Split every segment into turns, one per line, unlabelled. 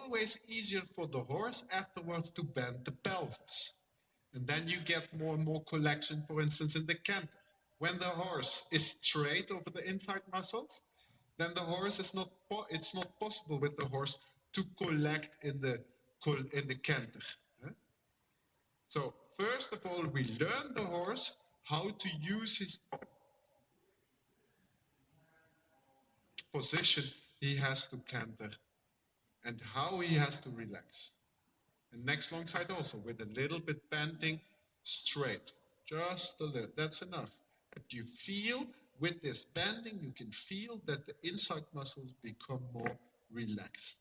always easier for the horse afterwards to bend the pelvis. And then you get more and more collection, for instance, in the canter. When the horse is straight over the inside muscles, then the horse is not, it's not possible with the horse to collect in the canter. So first of all, we learn the horse how to use his position he has to canter and how he has to relax. And next long side also with a little bit bending straight, just a little, that's enough. But you feel with this bending, you can feel that the inside muscles become more relaxed.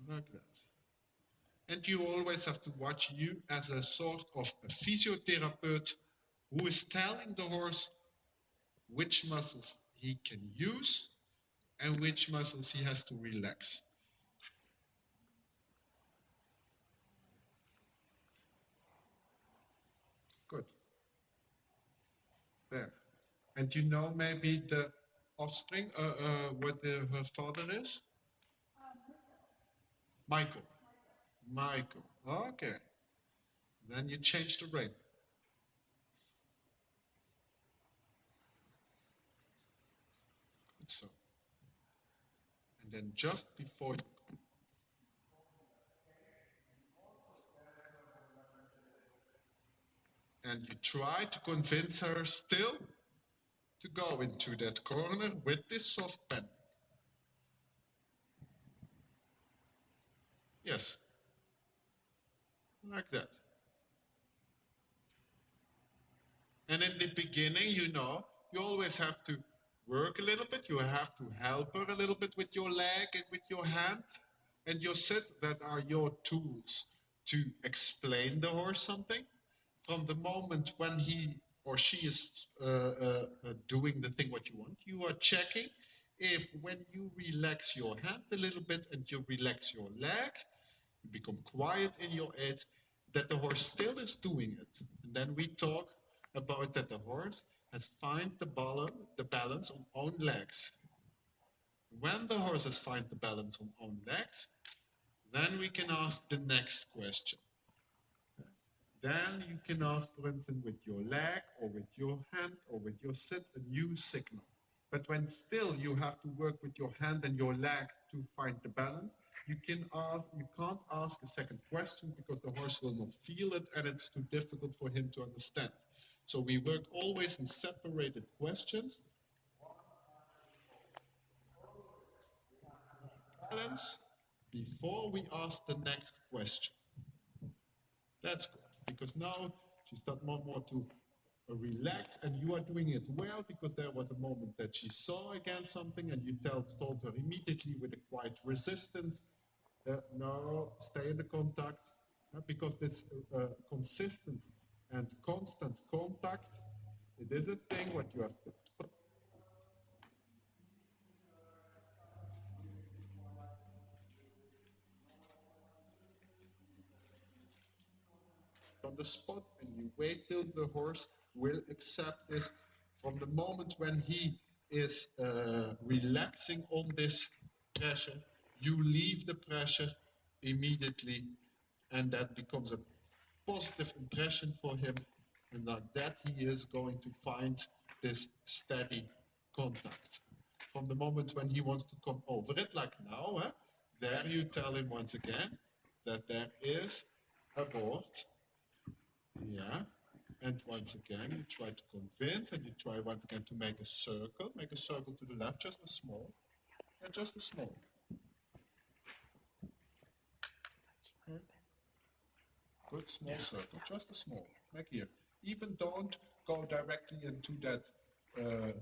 Like that. And you always have to watch you as a sort of a physiotherapist who is telling the horse which muscles he can use and which muscles he has to relax. Good. There. And you know maybe the offspring, what her father is? Michael. Michael. Okay. Then you change the rein. Good so. And then just before you and you try to convince her still to go into that corner with this soft pen. Yes, like that. And in the beginning, you know, you always have to work a little bit. You have to help her a little bit with your leg and with your hand and your sit. That are your tools to explain the horse something. From the moment when he or she is doing the thing what you want, you are checking if when you relax your hand a little bit and you relax your leg, you become quiet in your head, that the horse still is doing it. And then we talk about that the horse has found the balance on own legs. When the horse has found the balance on own legs, then we can ask the next question. Then you can ask, for instance, with your leg or with your hand or with your sit, a new signal. But when still you have to work with your hand and your leg to find the balance, you can't ask a second question because the horse will not feel it and it's too difficult for him to understand. So we work always in separated questions. Balance before we ask the next question. That's good, because now she starts more and more to relax, and you are doing it well, because there was a moment that she saw again something, and you told her immediately with a quiet resistance, no, stay in the contact, because this consistent and constant contact, it is a thing what you have to put on the spot, and you wait till the horse will accept this. From the moment when he is relaxing on this pressure, you leave the pressure immediately, and that becomes a positive impression for him, and like that he is going to find this steady contact. From the moment when he wants to come over it, like now, there you tell him once again that there is a board. Yeah. And once again, you try to convince, and you try once again to make a circle. Make a circle to the left, just a small. And just a small. Good, small circle, just a small. Make here. Even don't go directly into that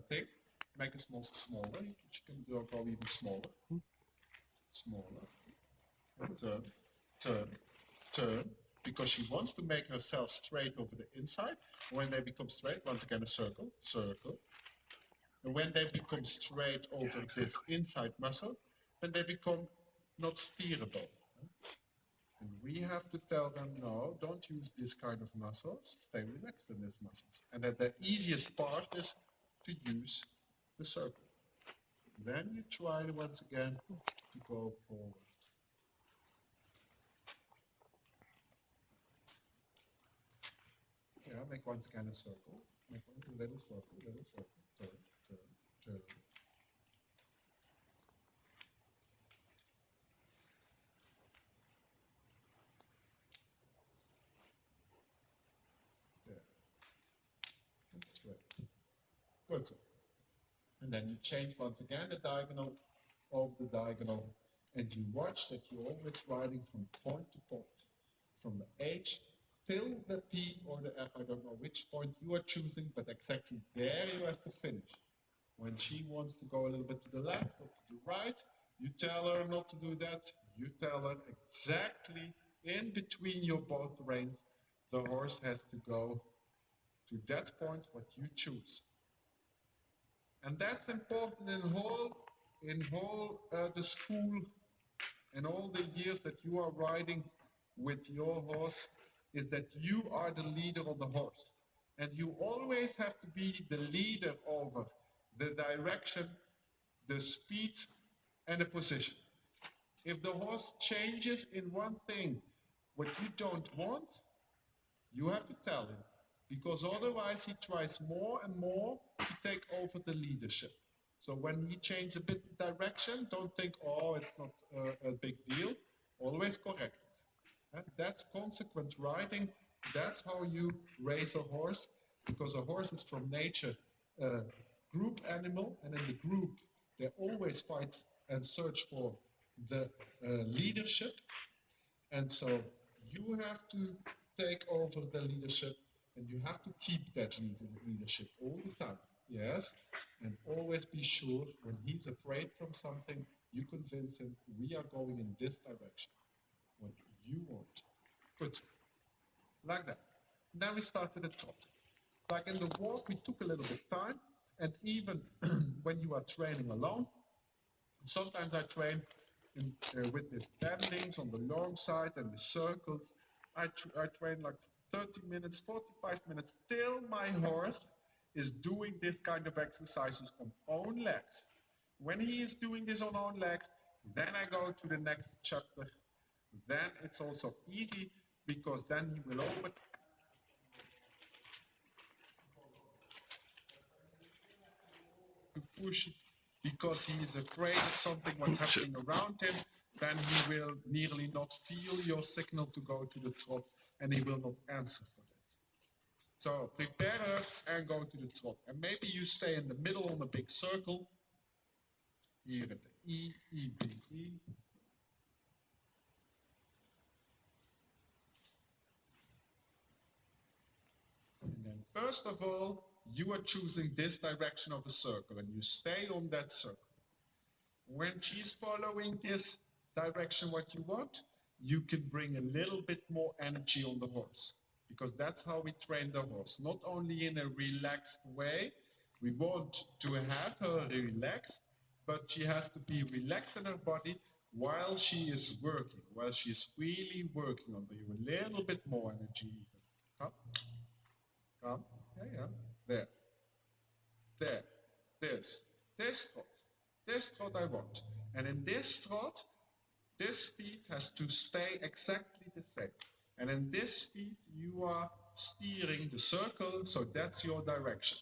thing. Make a small smaller. You can go even smaller. Smaller. And turn, turn. Because she wants to make herself straight over the inside. When they become straight, once again a circle, circle. And when they become straight over this inside muscle, then they become not steerable. And we have to tell them, no, don't use this kind of muscles, stay relaxed in these muscles. And that the easiest part is to use the circle. Then you try once again to go forward. Yeah, make once again a circle. Make a little circle, turn, turn, turn. There. That's straight. Good. And then you change once again the diagonal of the diagonal, and you watch that you're always riding from point to point, from the H till the P or the F. I don't know which point you are choosing, but exactly there you have to finish. When she wants to go a little bit to the left or to the right, you tell her not to do that. You tell her exactly in between your both reins, the horse has to go to that point what you choose. And that's important in whole the school and all the years that you are riding with your horse, is that you are the leader of the horse. And you always have to be the leader over the direction, the speed, and the position. If the horse changes in one thing what you don't want, you have to tell him, because otherwise he tries more and more to take over the leadership. So when he changes a bit of direction, don't think, oh, it's not a big deal. Always correct it. And that's consequent riding. That's how you raise a horse, because a horse is from nature a group animal, and in the group they always fight and search for the leadership. And so you have to take over the leadership, and you have to keep that leadership all the time. Yes, and always be sure when he's afraid from something, you convince him we are going in this direction, what you want. Good, like that. Then we start with the trot. Like in the walk, we took a little bit time, and even when you are training alone, sometimes I train with these bendings on the long side and the circles. I train like 30 minutes, 45 minutes, till my horse is doing this kind of exercises on own legs. When he is doing this on own legs, then I go to the next chapter. Then it's also easy, because then he will open to push, because he is afraid of something what's happening around him. Then he will nearly not feel your signal to go to the trot, and he will not answer for this. So prepare her and go to the trot. And maybe you stay in the middle on a big circle. Here at the E, E, B, E. And then first of all, you are choosing this direction of a circle, and you stay on that circle. When she's following this direction what you want, you can bring a little bit more energy on the horse, because that's how we train the horse. Not only in a relaxed way, we want to have her relaxed, but she has to be relaxed in her body while she is working, while she's really working on you. A little bit more energy even. Come, come, yeah, there, there, this trot I want. And in this trot, this speed has to stay exactly the same. And in this speed, you are steering the circle, so that's your direction.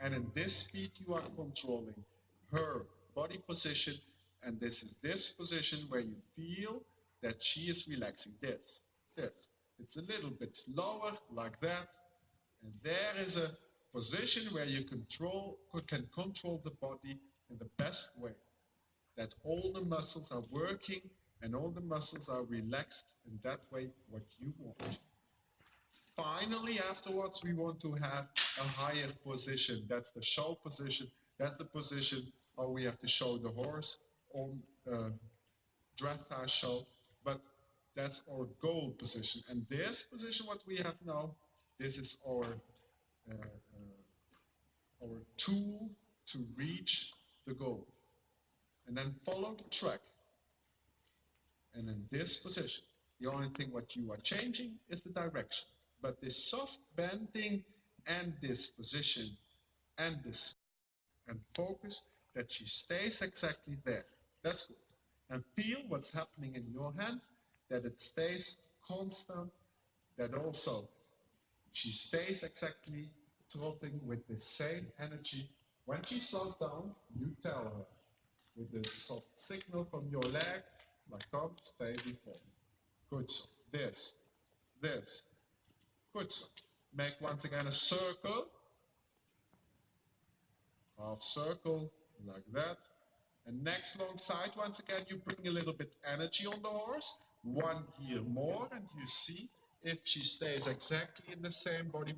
And in this speed, you are controlling her body position, and this is this position where you feel that she is relaxing. This. It's a little bit lower, like that, and there is a position where you can control the body in the best way, that all the muscles are working and all the muscles are relaxed in that way what you want. Finally, afterwards, we want to have a higher position. That's the show position. That's the position how we have to show the horse on dressage show, but that's our goal position. And this position, what we have now, this is our tool to reach the goal. And then follow the track. And in this position, the only thing what you are changing is the direction. But this soft bending and this position and this and focus that she stays exactly there. That's good. And feel what's happening in your hand, that it stays constant, that also she stays exactly trotting with the same energy. When she slows down, you tell her with the soft signal from your leg, like come, stay before me. Good so. This. Good so. Make once again a circle, half circle, like that. And next long side, once again, you bring a little bit energy on the horse. One gear more, and you see if she stays exactly in the same body.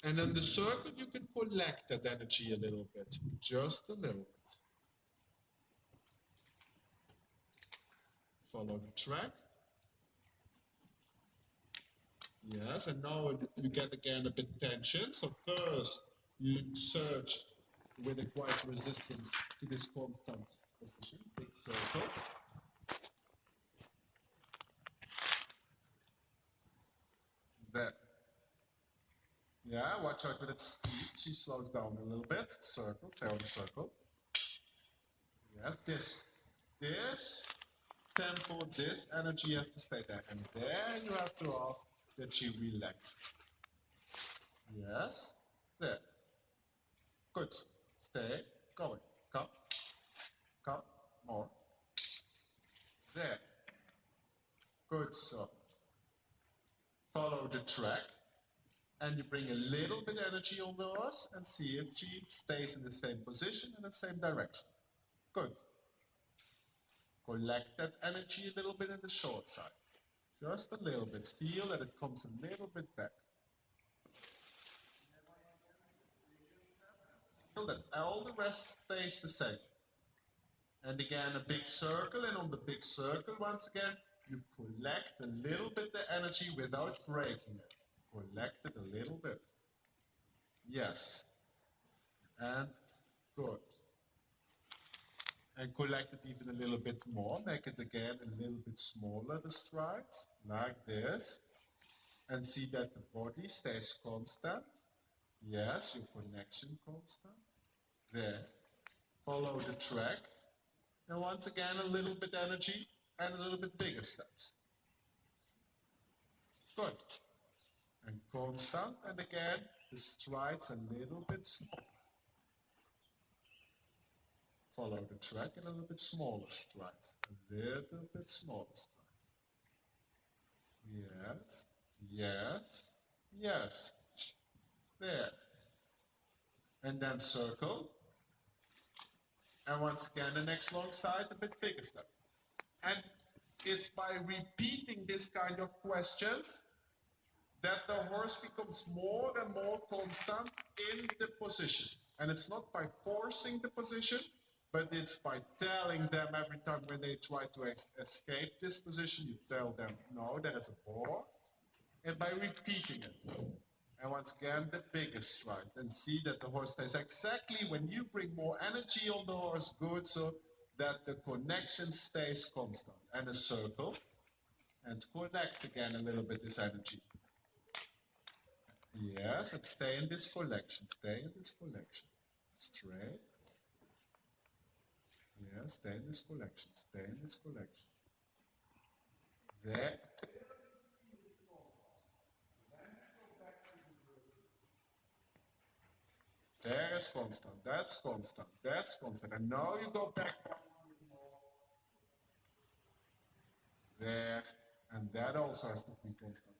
And in the circle, you can collect that energy a little bit, just a little bit. Follow the track. Yes, and now you get again a bit tension. So first, you search with a quiet resistance to this constant position, big circle. Then, yeah, watch out with its speed. She slows down a little bit. Circle, stay on the circle. Yes, this tempo, this energy has to stay there. And there you have to ask that she relaxes. Yes, there. Good. Stay going. Come, more. There. Good. So follow the track and you bring a little bit energy on the horse and see if she stays in the same position in the same direction. Good. Collect that energy a little bit in the short side. Just a little bit. Feel that it comes a little bit back. Feel that all the rest stays the same. And again, a big circle, and on the big circle, once again, you collect a little bit the energy without breaking it. Collect it a little bit. Yes. And good. And collect it even a little bit more. Make it again a little bit smaller, the strides, like this. And see that the body stays constant. Yes, your connection constant. There. Follow the track. And once again, a little bit energy and a little bit bigger steps. Good. And constant. And again, the strides a little bit smaller. Follow the track, a little bit smaller strides. A little bit smaller strides. Yes, yes, yes. There. And then circle. And once again, the next long side, a bit bigger step. And it's by repeating this kind of questions that the horse becomes more and more constant in the position. And it's not by forcing the position, but it's by telling them every time when they try to escape this position, you tell them, no, there is a board. And by repeating it. And once again, the biggest strides. And see that the horse stays exactly when you bring more energy on the horse, good, so that the connection stays constant. And a circle. And connect again a little bit this energy. Yes, and stay in this collection. Stay in this collection. Straight. Yes, stay in this collection. Stay in this collection. There. There is constant. That's constant. That's constant. And now you go back. There. And that also has to be constant.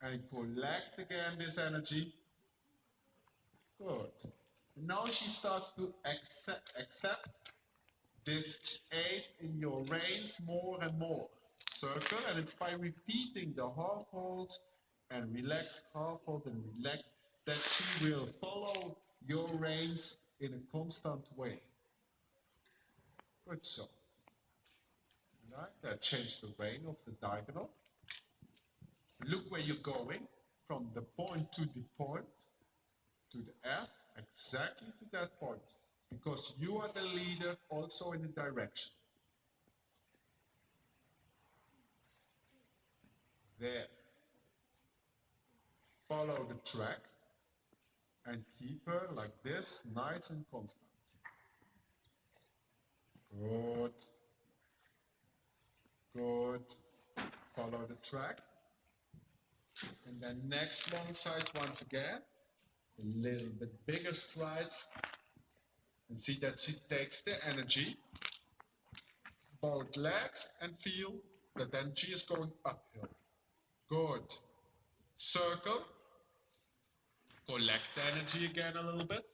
And collect again this energy. Good. Now she starts to accept this aid in your reins more and more. Circle, and it's by repeating the half hold and relax, half hold and relax, that she will follow your reins in a constant way. Good so. Like that, change the rein of the diagonal. Look where you're going, from the point to the point, to the F, exactly to that point. Because you are the leader also in the direction. There. Follow the track. and keep her like this, nice and constant. Good. Good. Follow the track. And then next long side once again. A little bit bigger strides. And see that she takes the energy, both legs, and feel that the energy is going uphill. Good. Circle. Collect the energy again a little bit.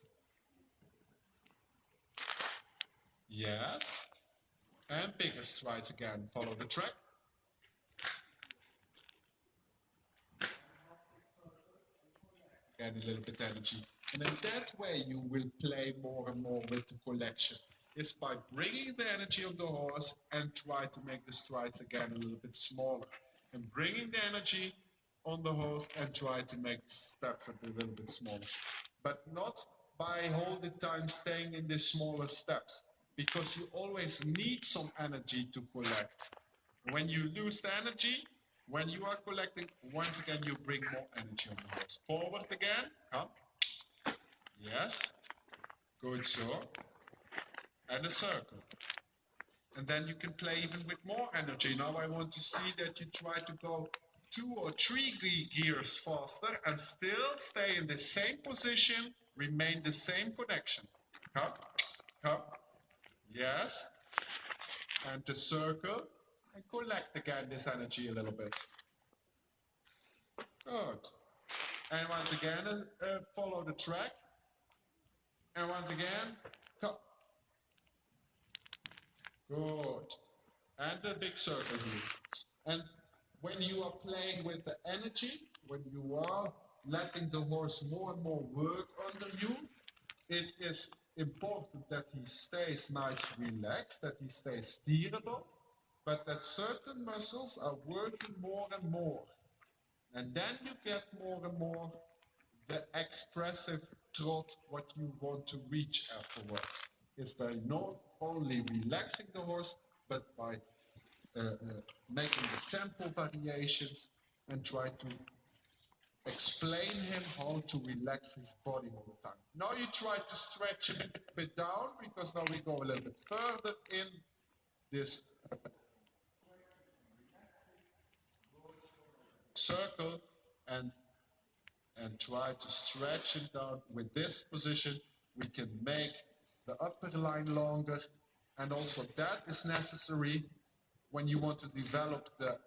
Yes. And bigger strides again. Follow the track. Again, a little bit energy. And in that way, you will play more and more with the collection. It's by bringing the energy of the horse and try to make the strides again a little bit smaller. And bringing the energy on the horse and try to make the steps a little bit smaller. But not by all the time staying in the smaller steps, because you always need some energy to collect. When you lose the energy, when you are collecting, once again you bring more energy on the horse. Forward again, come. Yes, good so. And a circle. And then you can play even with more energy. Now I want to see that you try to go 2 or 3 gears faster and still stay in the same position, remain the same connection. Come, come. Yes. And the circle. And collect again this energy a little bit. Good. And once again, follow the track. And once again, come. Good. And a big circle here. And when you are playing with the energy, when you are letting the horse more and more work under you, it is important that he stays nice relaxed, that he stays steerable, but that certain muscles are working more and more. And then you get more and more the expressive trot what you want to reach afterwards. It's by not only relaxing the horse, but by making the tempo variations and try to explain him how to relax his body all the time. Now you try to stretch him a bit down, because now we go a little bit further in this circle and try to stretch him down. With this position, we can make the upper line longer, and also that is necessary when you want to develop the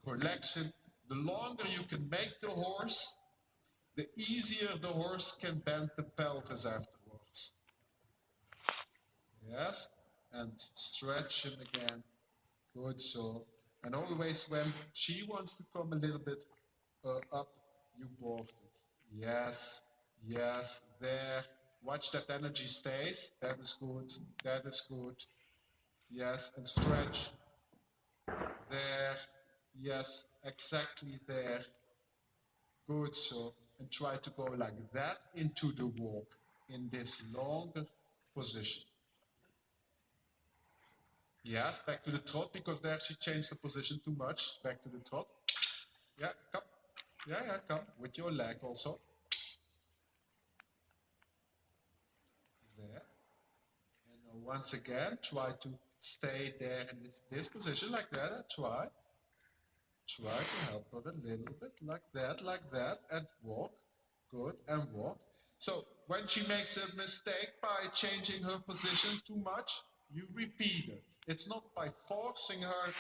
collection. The longer you can make the horse, the easier the horse can bend the pelvis afterwards. Yes, and stretch him again. Good so. And always when she wants to come a little bit up, you board it. Yes, yes, there. Watch that energy stays. That is good. That is good. Yes, and stretch. There. Yes, exactly there. Good so. And try to go like that into the walk in this longer position. Yes, back to the trot, because there she changed the position too much. Back to the trot. Yeah, come. Yeah, come. With your leg also. There. And once again, try to stay there in this position like that. Try to help her a little bit like that, and walk. Good, and walk. So when she makes a mistake by changing her position too much, you repeat it. It's not by forcing her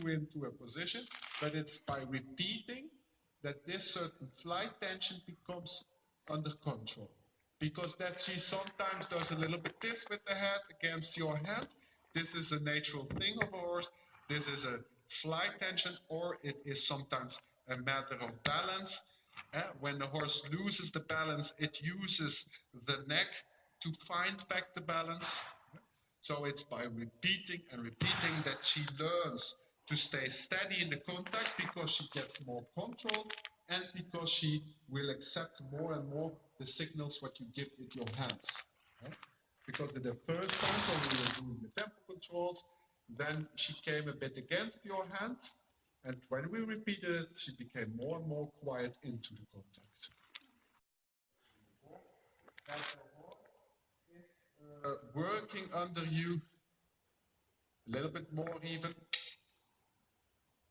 into a position, but it's by repeating that this certain flight tension becomes under control. Because that she sometimes does a little bit this with the head against your hand. This is a natural thing of a horse. This is a flight tension, or it is sometimes a matter of balance. When the horse loses the balance, it uses the neck to find back the balance. So it's by repeating and repeating that she learns to stay steady in the contact, because she gets more control and because she will accept more and more the signals what you give with your hands. Because the first time when we were doing the tempo controls, then she came a bit against your hands, and when we repeated it, she became more and more quiet into the contact. working under you a little bit more even.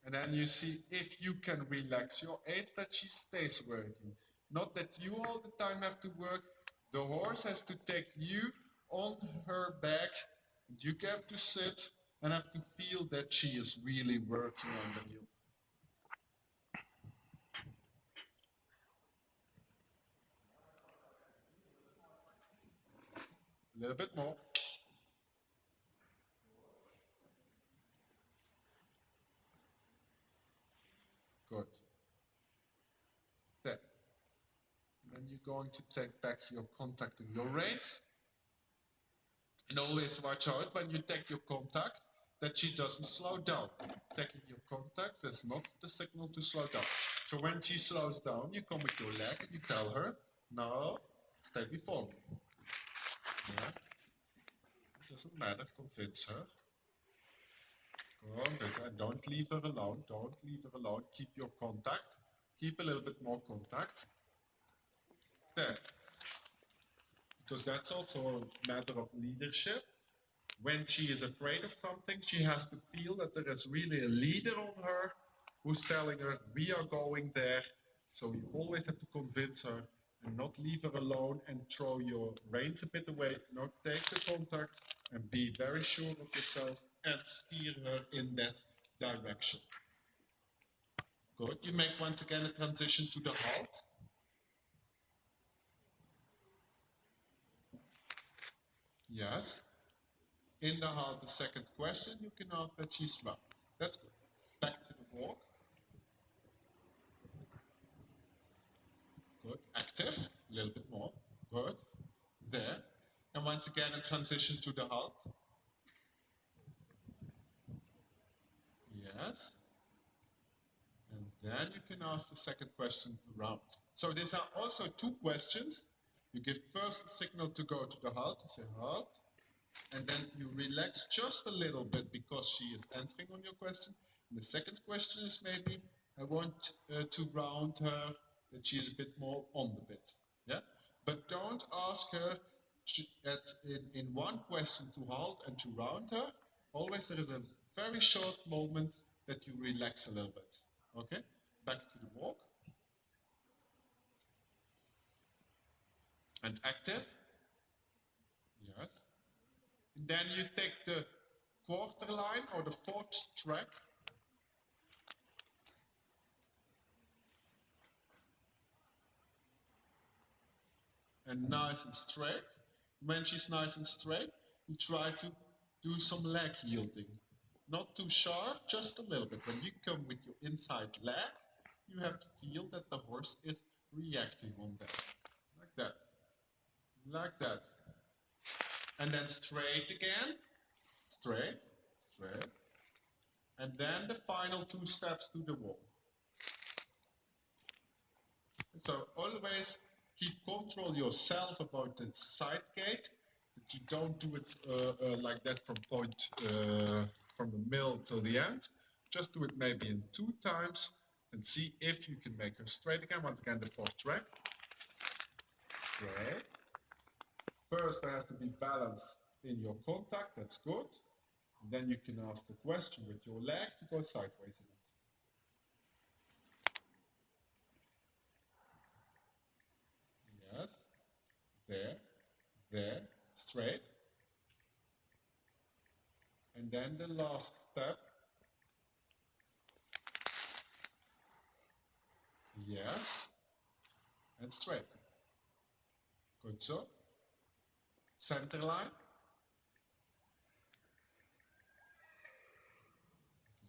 And then you see if you can relax your aids, that she stays working. Not that you all the time have to work. The horse has to take you on her back. And you have to sit and have to feel that she is really working under you. A little bit more. Good. There. And then you're going to take back your contact in your reins. And always watch out when you take your contact that she doesn't slow down. Taking your contact is not the signal to slow down. So when she slows down, you come with your leg and you tell her, no, stay before me. Yeah. It doesn't matter, convince her. Go on this, and don't leave her alone. Don't leave her alone. Keep your contact. Keep a little bit more contact. There. Because that's also a matter of leadership. When she is afraid of something, she has to feel that there is really a leader on her who's telling her, we are going there. So you always have to convince her and not leave her alone and throw your reins a bit away. No, take the contact and be very sure of yourself and steer her in that direction. Good. You make once again a transition to the halt. Yes. In the halt, the second question, you can ask that she's round. That's good. Back to the walk. Good. Active. A little bit more. Good. There. And once again, a transition to the halt. Yes. And then you can ask the second question round. So these are also two questions. You give first a signal to go to the halt. You say halt. And then you relax just a little bit because she is answering on your question. And the second question is maybe, I want to round her, that she's a bit more on the bit. Yeah? But don't ask her in one question to halt and to round her. Always there is a very short moment that you relax a little bit. Okay? Back to the walk. And active. Yes. And then you take the quarter line or the fourth track. And nice and straight. When she's nice and straight, you try to do some leg yielding. Not too sharp, just a little bit. When you come with your inside leg, you have to feel that the horse is reacting on that. Like that. Like that. And then straight again. Straight, straight. And then the final two steps to the wall. So always keep control yourself about the side gate. That you don't do it like that from from the middle till the end. Just do it maybe in 2 times and see if you can make her straight again. Once again, the fourth track. Straight. First, there has to be balance in your contact. That's good. And then you can ask the question with your leg to go sideways in it. Yes. There, straight. And then the last step. Yes. And straight. Good so. Center line.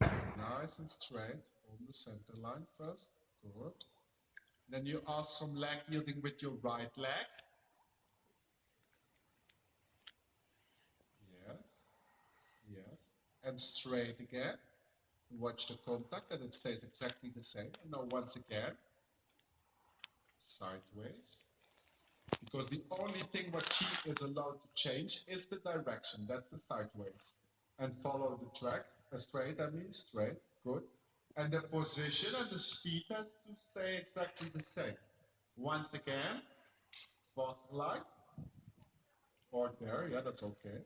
Nice and straight on the center line first. Good. Then you ask some leg yielding with your right leg. Yes. Yes. And straight again. Watch the contact and it stays exactly the same. And now once again, sideways. Because the only thing what she is allowed to change is the direction. That's the sideways. And follow the track. Straight, I mean, straight. Good. And the position and the speed has to stay exactly the same. Once again, quarter line or there, yeah, that's okay.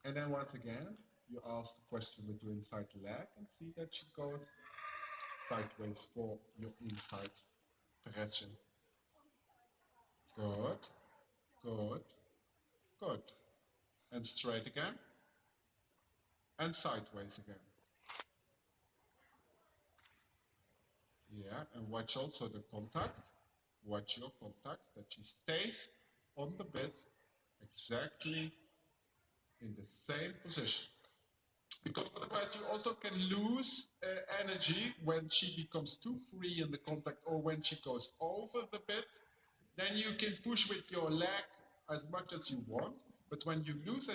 And then once again, you ask the question with your inside leg and see that she goes sideways for your inside pression. Good, good, good. And straight again. And sideways again. Yeah, and watch also the contact. Watch your contact, that she stays on the bed exactly in the same position. Because otherwise you also can lose energy when she becomes too free in the contact or when she goes over the bed. Then you can push with your leg as much as you want, but when you lose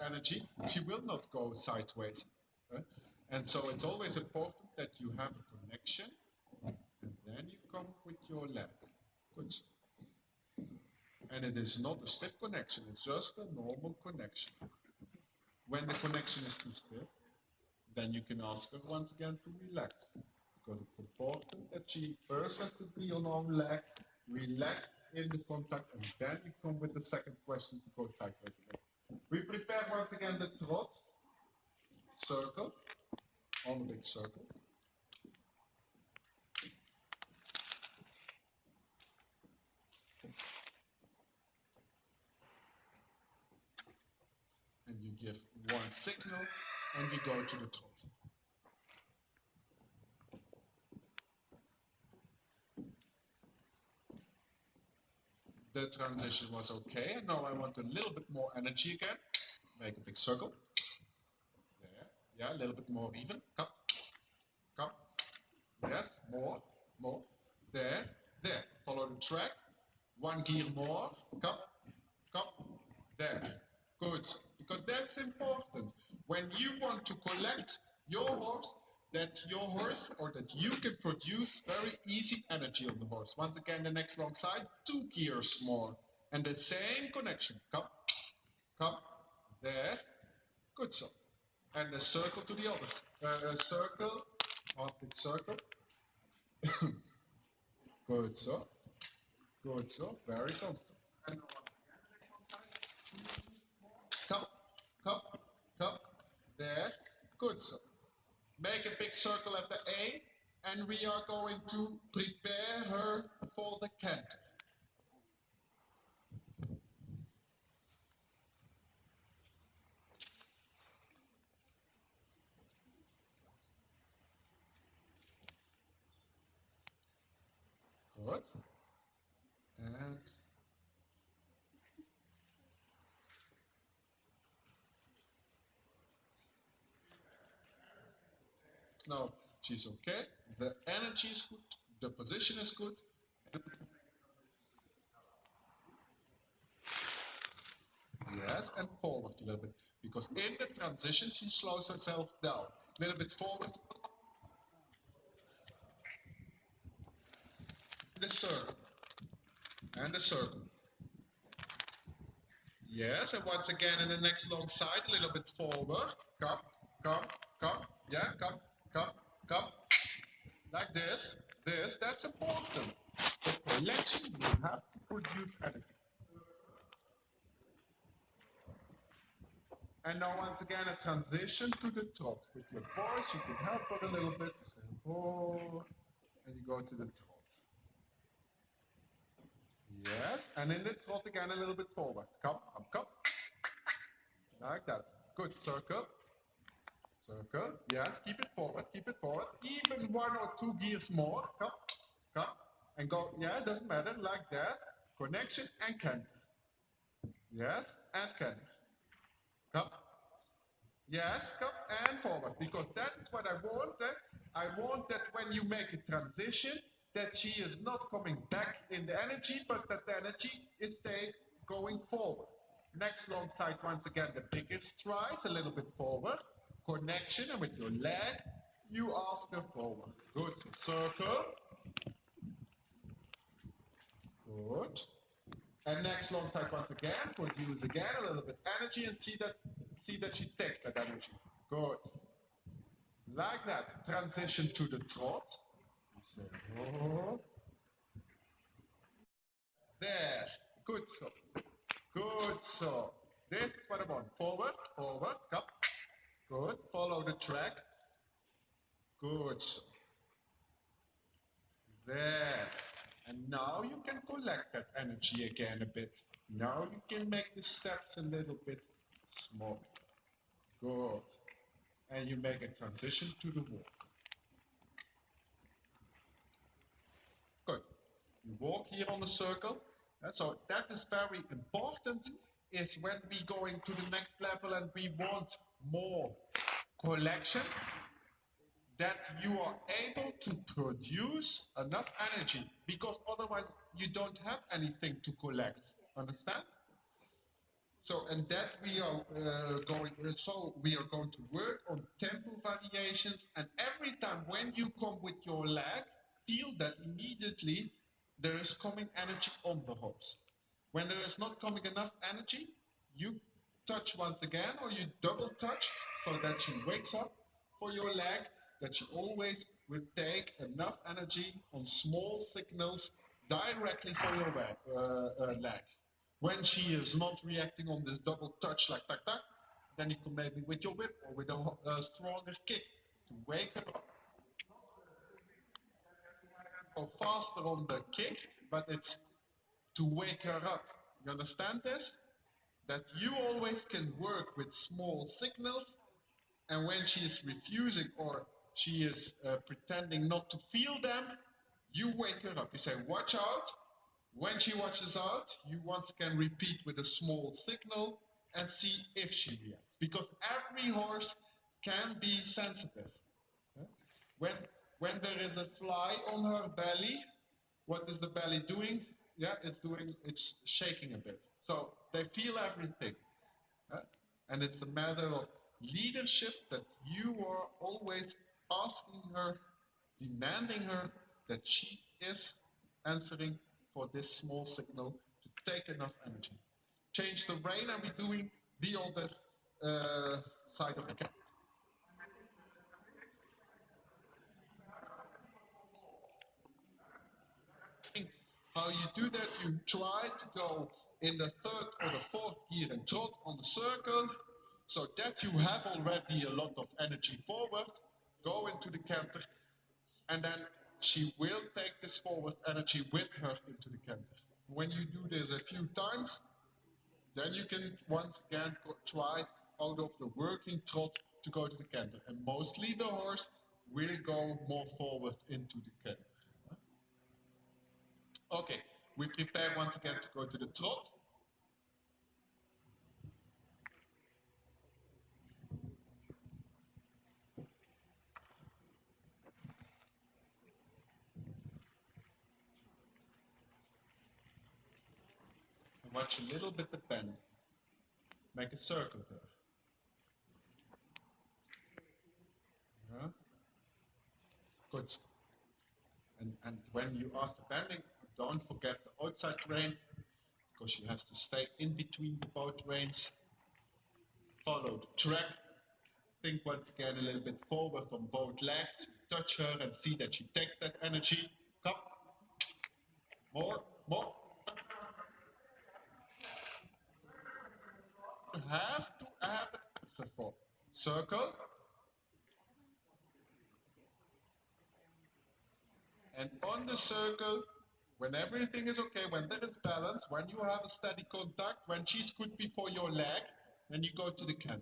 energy, she will not go sideways. And so it's always important that you have a connection, and then you come with your leg. Good. And it is not a stiff connection, it's just a normal connection. When the connection is too stiff, then you can ask her once again to relax. Because it's important that she first has to be on her leg, relaxed in the contact, and then we come with the second question to go sideways again. We prepare once again the trot, circle, on a big circle. And you give one signal, and you go to the trot. The transition was okay, and now I want a little bit more energy again. Make a big circle. There, yeah, a little bit more even. Come, come. Yes, more, more. There, there. Follow the track. One gear more. Come, come. There. Good. Because that's important. When you want to collect your horse, that your horse or that you can produce very easy energy on the horse. Once again, the next long side, 2 gears more. And the same connection. Come, come. There. Good so. And a circle to the other. Circle. Half-big circle. Good so. Good so. Very constant. And come, come, come. There. Good so. Make a big circle at the A, and we are going to prepare her for the canter. Good. And now she's okay. The energy is good. The position is good. Yes, and forward a little bit. Because in the transition, she slows herself down. A little bit forward. The circle. And the circle. Yes, and once again in the next long side, a little bit forward. Come, come, come. Yeah, come, come, come. Like this, that's important. The collection, you have to produce energy. And now once again, a transition to the trot. With your voice, you can help her a little bit. You say, oh, and you go to the trot. Yes, and in the trot again, a little bit forward. Come, come, come. Like that. Good, circle. Circle. Yes, keep it forward, keep it forward. Even 1 or 2 gears more. Come, come. And go, yeah, it doesn't matter, like that. Connection and canter. Yes, and canter. Come. Yes, come and forward. Because that's what I want. I want that when you make a transition, that she is not coming back in the energy, but that the energy is stay going forward. Next long side, once again, the biggest strides, a little bit forward. Connection, and with your leg, you ask her forward. Good. Circle. Good. And next long side once again, produce again a little bit energy and see that she takes that energy. Good. Like that. Transition to the trot. You say, oh. There. Good so. Good, so this is what I want. Forward, forward, come. Good, follow the track. Good, so. There. And now you can collect that energy again a bit. Now you can make the steps a little bit small. Good. And you make a transition to the walk. Good. You walk here on the circle. And so that is very important, is when we go into the next level and we want more collection, that you are able to produce enough energy, because otherwise you don't have anything to collect. Understand? So, and that we are going to work on tempo variations, and every time when you come with your leg, feel that immediately there is coming energy on the horse. When there is not coming enough energy, you touch once again, or you double touch, so that she wakes up for your leg, that she always will take enough energy on small signals directly for your leg. When she is not reacting on this double touch like tak tak, then you can maybe with your whip or with a stronger kick to wake her up. Go faster on the kick, but it's to wake her up. You understand this? That you always can work with small signals, and when she is refusing or she is pretending not to feel them, you wake her up. You say, watch out. When she watches out, you once again repeat with a small signal and see if she reacts. Because every horse can be sensitive. When there is a fly on her belly, what is the belly doing? Yeah, it's shaking a bit. So they feel everything. And it's a matter of leadership, that you are always asking her, demanding her that she is answering for this small signal to take enough energy. Change the rein, and we're doing the other side of the cap. How you do that, you try to go in the third or the fourth gear and trot on the circle, so that you have already a lot of energy forward, go into the canter, and then she will take this forward energy with her into the canter. When you do this a few times, then you can once again try out of the working trot to go to the canter. And mostly the horse will go more forward into the canter. Okay, we prepare once again to go to the trot. And watch a little bit the bend. Make a circle there. Yeah. Good. And when you ask the bending, don't forget the outside rein, because she has to stay in between the both reins. Follow the track. Think once again a little bit forward on both legs. Touch her and see that she takes that energy. Come. More, more. You have to add an answer for circle. And on the circle, when everything is okay, when there is balance, when you have a steady contact, when she's good before your leg, then you go to the canter.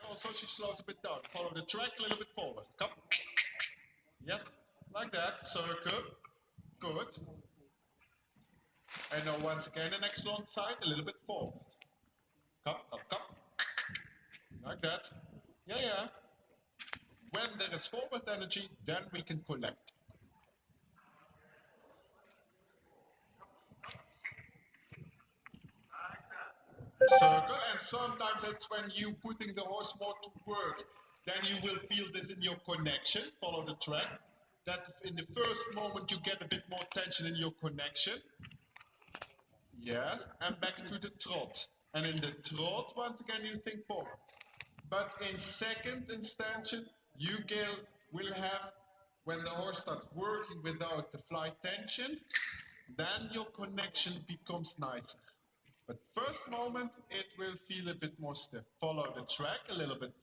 Also, she slows a bit down. Follow the track a little bit forward. Come. Yes, like that. Circle. Good. And now once again, the next long side, a little bit forward. Come, come, come. Like that. Yeah, yeah. When there is forward energy, then we can collect. Circle, and sometimes it's when you putting the horse more to work, then you will feel this in your connection. Follow the track. That in the first moment you get a bit more tension in your connection. Yes, and back to the trot. And in the trot, once again, you think forward. But in second instantial, you will have, when the horse starts working without the fly tension, then your connection becomes nicer. But first moment, it will feel a bit more stiff. Follow the track a little bit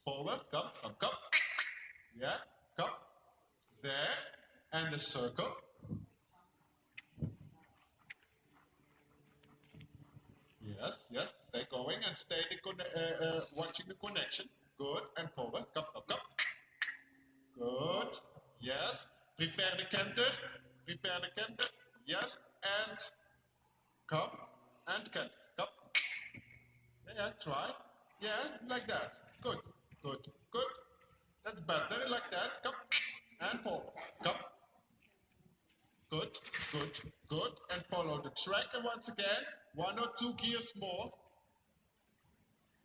forward. Come, come, come. Yeah, come. There. And a circle. Yes, yes. Stay going and stay watching the connection. Good. And forward. Come, come, come. Good. Yes. Prepare the canter. Prepare the canter. Yes. And come. And canter. Come. Yeah, try. Yeah, like that. Good. Good. Good. That's better. Like that. Come. And forward. Come. Good. Good. Good. And follow the tracker once again. 1 or 2 gears more.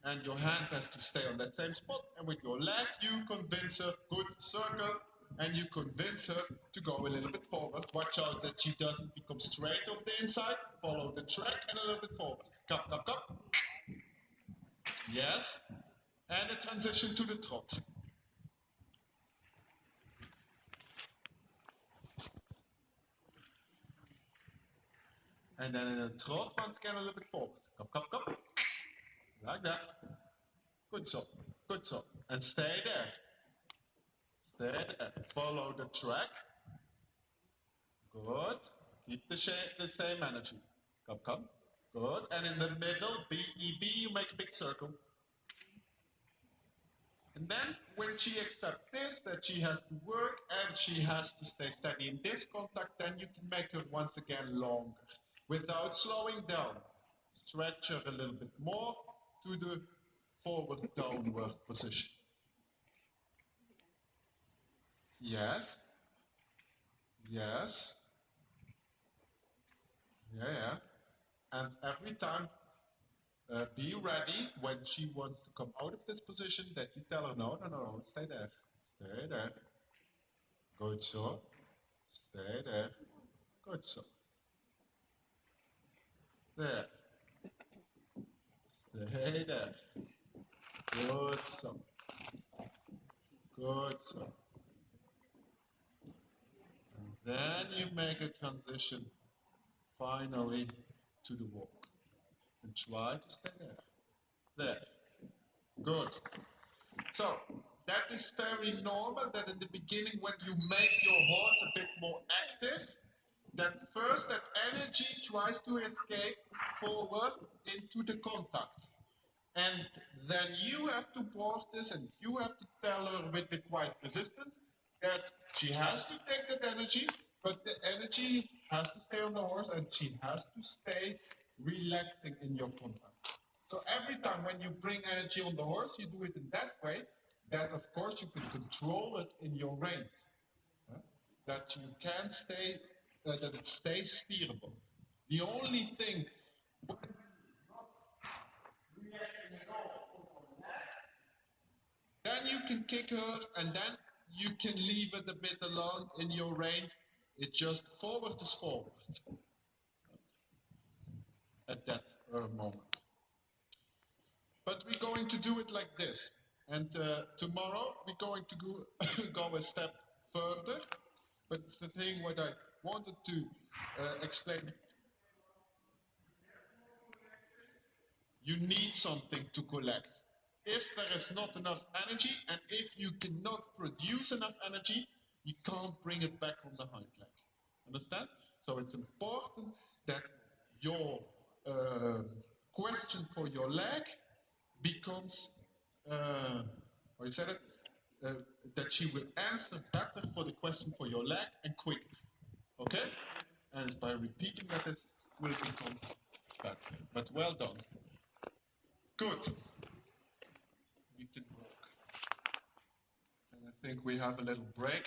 And your hand has to stay on that same spot. And with your leg, you convince her, good circle, and you convince her to go a little bit forward. Watch out that she doesn't become straight off the inside. Follow the track and a little bit forward. Come, come, come. Yes. And a transition to the trot. And then in a trot, once again, a little bit forward. Come, come, come. Like that. Good job. Good job. And stay there. Stay there. Follow the track. Good. Keep the same energy. Come, come. Good. And in the middle, B, E, B, you make a big circle. And then when she accepts this, that she has to work and she has to stay steady in this contact, then you can make her once again longer without slowing down. Stretch her a little bit more to the forward downward position. Yes. Yes. Yeah. And every time, be ready when she wants to come out of this position that you tell her, no, no, no, stay there. Stay there. Good job. Stay there. Good job. There. Stay there. Good job. Good job. And then you make a transition finally to the walk. And try to stay there. There. Good. So, that is very normal that in the beginning when you make your horse a bit more active, that first that energy tries to escape forward into the contact. And then you have to pause this and you have to tell her with the quiet resistance that she has to take that energy, but the energy has to stay on the horse and she has to stay relaxing in your contact. So every time when you bring energy on the horse, you do it in that way, that of course you can control it in your reins. That you can stay, that it stays steerable. The only thing, then you can kick her and then you can leave it a bit alone in your reins. It just forward is forward at that moment. But we're going to do it like this. And tomorrow we're going to go a step further. But the thing what I wanted to explain, you need something to collect. If there is not enough energy and if you cannot produce enough energy, you can't bring it back on the hind leg. Understand? So it's important that your question for your leg becomes, how you said it, that she will answer better for the question for your leg and quicker. Okay? And by repeating that, it will become better. But well done. Good. You can walk. And I think we have a little break.